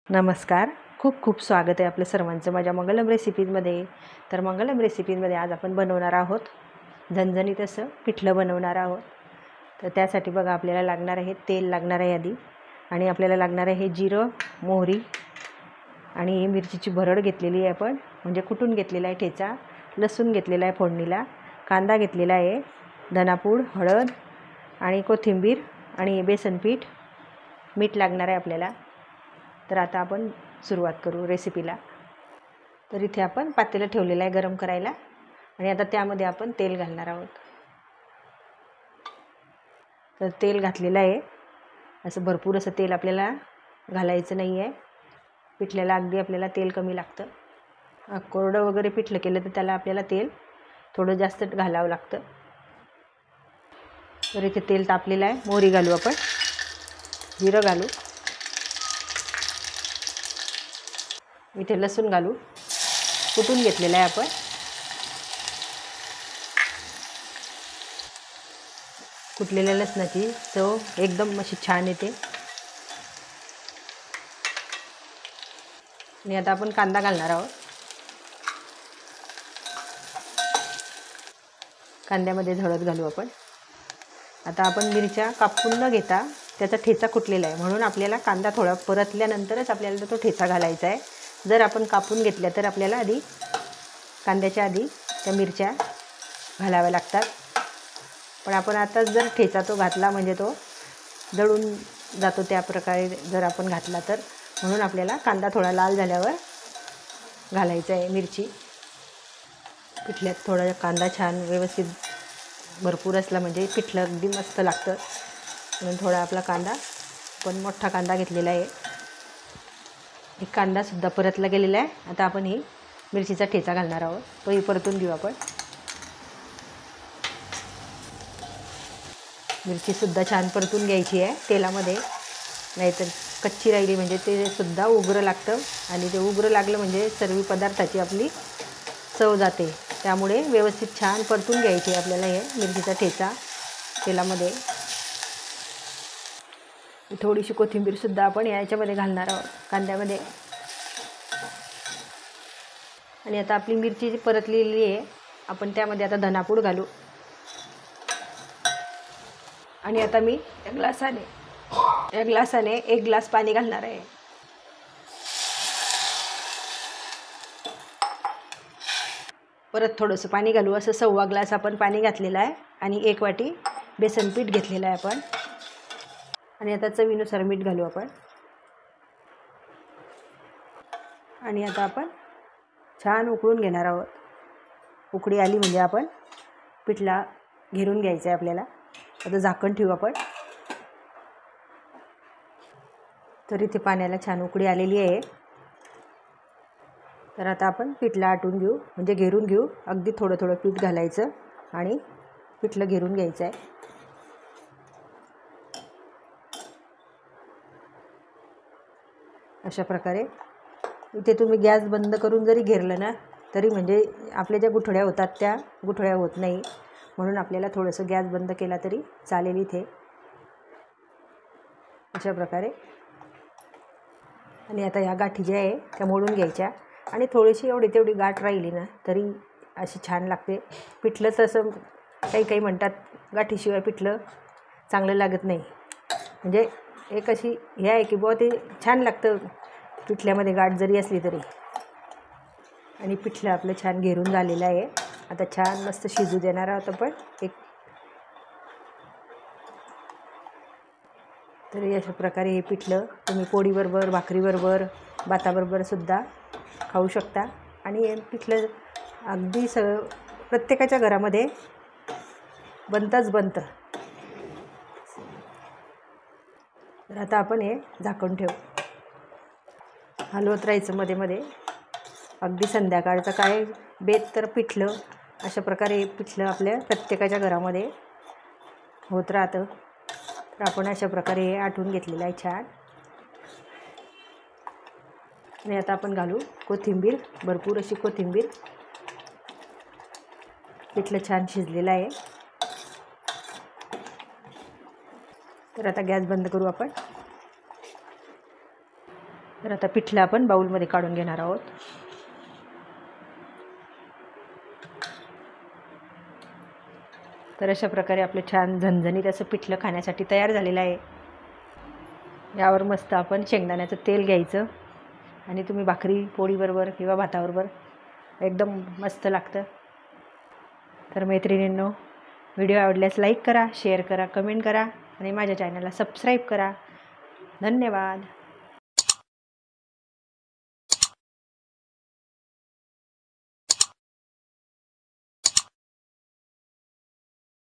नमस्कार. खूप खूप स्वागत आहे आपलं सर्वांचं माझ्या मंगलम रेसिपीजमध्ये. तर मंगलम रेसिपीजमध्ये आज आपण बनवणार आहोत झणझणीत असं पिठलं बनवणार आहोत. तर त्यासाठी बघा आपल्याला लागणार आहे तेल लागणार आहे आधी, आणि आपल्याला लागणार आहे जिरं, मोहरी आणि मिरचीची भरड घेतलेली आहे आपण, म्हणजे कुटून घेतलेला आहे ठेचा, लसूण घेतलेला आहे फोडणीला, कांदा घेतलेला आहे, धनापूड, हळद आणि कोथिंबीर आणि बेसन पीठ, मीठ लागणार आहे आपल्याला. तर आता आपण सुरुवात करू रेसिपीला. तर इथे आपण पातेलं ठेवलेलं आहे गरम करायला, आणि आता त्यामध्ये आपण तेल घालणार आहोत. तर तेल घातलेलं आहे. असं भरपूर असं तेल आपल्याला घालायचं नाही आहे. पिठल्याला अगदी आपल्याला तेल कमी लागतं. कोरडं वगैरे पिठलं केलं तर त्याला आपल्याला तेल थोडं जास्त घालावं लागतं. तर इथे तेल तापलेलं आहे. मोहरी घालू आपण, जिरं घालू, इथे लसूण घालू, कुटून घेतलेलं आहे आपण. कुटलेल्या लसणाची चव एकदम अशी छान येते. आणि आता आपण कांदा घालणार आहोत. कांद्यामध्ये हळद घालू आपण. आता आपण मिरच्या कापून न घेता त्याचा ठेचा कुटलेला आहे, म्हणून आपल्याला कांदा थोडा परतल्यानंतरच आपल्याला तो ठेचा घालायचा आहे. जर आपण कापून घेतल्या तर आपल्याला आधी कांद्याच्या आधी त्या मिरच्या घालाव्या लागतात. पण आपण आता जर ठेचा तो घातला म्हणजे तो जळून जातो, त्या प्रकारे जर आपण घातला तर, म्हणून आपल्याला कांदा थोडा लाल झाल्यावर घालायचा आहे मिरची. पिठल्यात थोडा कांदा छान व्यवस्थित भरपूर असला म्हणजे पिठलं अगदी मस्त लागतं. म्हणून थोडा आपला कांदा, पण मोठा कांदा घेतलेला आहे. एक कांदासुद्धा परतला गेलेला आहे. आता आपण ही मिरचीचा ठेचा घालणार आहोत. तोही परतून घेऊ आपण. मिरचीसुद्धा छान परतून घ्यायची आहे तेलामध्ये, नाहीतर कच्ची राहिली म्हणजे ते सुद्धा उग्र लागतं, आणि ते उग्र लागलं म्हणजे सर्व पदार्थाची आपली चव जाते. त्यामुळे व्यवस्थित छान परतून घ्यायची आपल्याला हे मिरचीचा ठेचा तेलामध्ये. थोडीशी कोथिंबीरसुद्धा आपण याच्यामध्ये घालणार आहोत कांद्यामध्ये. आणि आता आपली मिरची जी परतलेली आहे आपण त्यामध्ये आता धनापूड घालू. आणि आता मी या ग्लासाने 1 ग्लास पाणी घालणार आहे. परत थोडंसं पाणी घालू. असं 1.25 ग्लास आपण पाणी घातलेलं आहे, आणि 1 वाटी बेसन पीठ घेतलेलं आहे आपण. आणि आता चवीनुसार मीठ घालू आपण. आणि आता आपण छान उकळून घेणार आहोत. उकळी आली म्हणजे आपण पिठला घेरून घ्यायचा आहे आपल्याला. आता झाकण ठेवू आपण. तर इथे पाण्याला छान उकळी आलेली आहे. तर आता आपण पिठला आटून घेऊ, म्हणजे घेरून घेऊ. अगदी थोडं थोडं पीठ घालायचं आणि पिठलं घेरून घ्यायचं आहे. अशा प्रकारे इथे तुम्ही गॅस बंद करून जरी घेरलं ना तरी म्हणजे आपल्या ज्या गुठळ्या होतात त्या गुठळ्या होत नाही, म्हणून आपल्याला थोडंसं गॅस बंद केला तरी चालेल इथे. अशा प्रकारे. आणि आता या गाठी ज्या आहे त्या मोडून घ्यायच्या, आणि थोडीशी एवढी तेवढी गाठ राहिली ना तरी अशी छान लागते पिठलं. तसं काही काही म्हणतात गाठीशिवाय पिठलं चांगलं लागत नाही, म्हणजे एक अशी हे आहे की बुवा ते छान लागतं पिठल्यामध्ये गाठ जरी असली तरी. आणि पिठलं आपलं छान घेरून झालेलं आहे. आता छान मस्त शिजू देणार आहोत आपण एक. तर अशा प्रकारे हे पिठलं तुम्ही पोळीबरोबर, भाकरीबरोबर, भाताबरोबरसुद्धा खाऊ शकता. आणि हे पिठलं अगदी प्रत्येकाच्या घरामध्ये बनतं. तर आता आपण हे झाकण ठेवू. हलवत राहायचं मध्ये मध्ये. अगदी संध्याकाळचं काय बेत तर पिठलं. अशा प्रकारे पिठलं आपल्या प्रत्येकाच्या घरामध्ये होत राहतं. तर आपण अशा प्रकारे हे आटून घेतलेलं आहे छान. आणि आता आपण घालू कोथिंबीर, भरपूर अशी कोथिंबीर. पिठलं छान शिजलेलं आहे. तर आता गॅस बंद करू आपण. तर आता पिठलं आपण बाऊलमध्ये काढून घेणार आहोत. तर अशा प्रकारे आपलं छान झणझणीत असं पिठलं खाण्यासाठी तयार झालेलं आहे. यावर मस्त आपण शेंगदाण्याचं तेल घ्यायचं आणि तुम्ही भाकरी पोळीबरोबर किंवा भाताबरोबर एकदम मस्त लागतं. तर मैत्रिणींनो, व्हिडिओ आवडल्यास लाईक करा, शेअर करा, कमेंट करा आणि माझ्या चॅनलला सबस्क्राईब करा. धन्यवाद.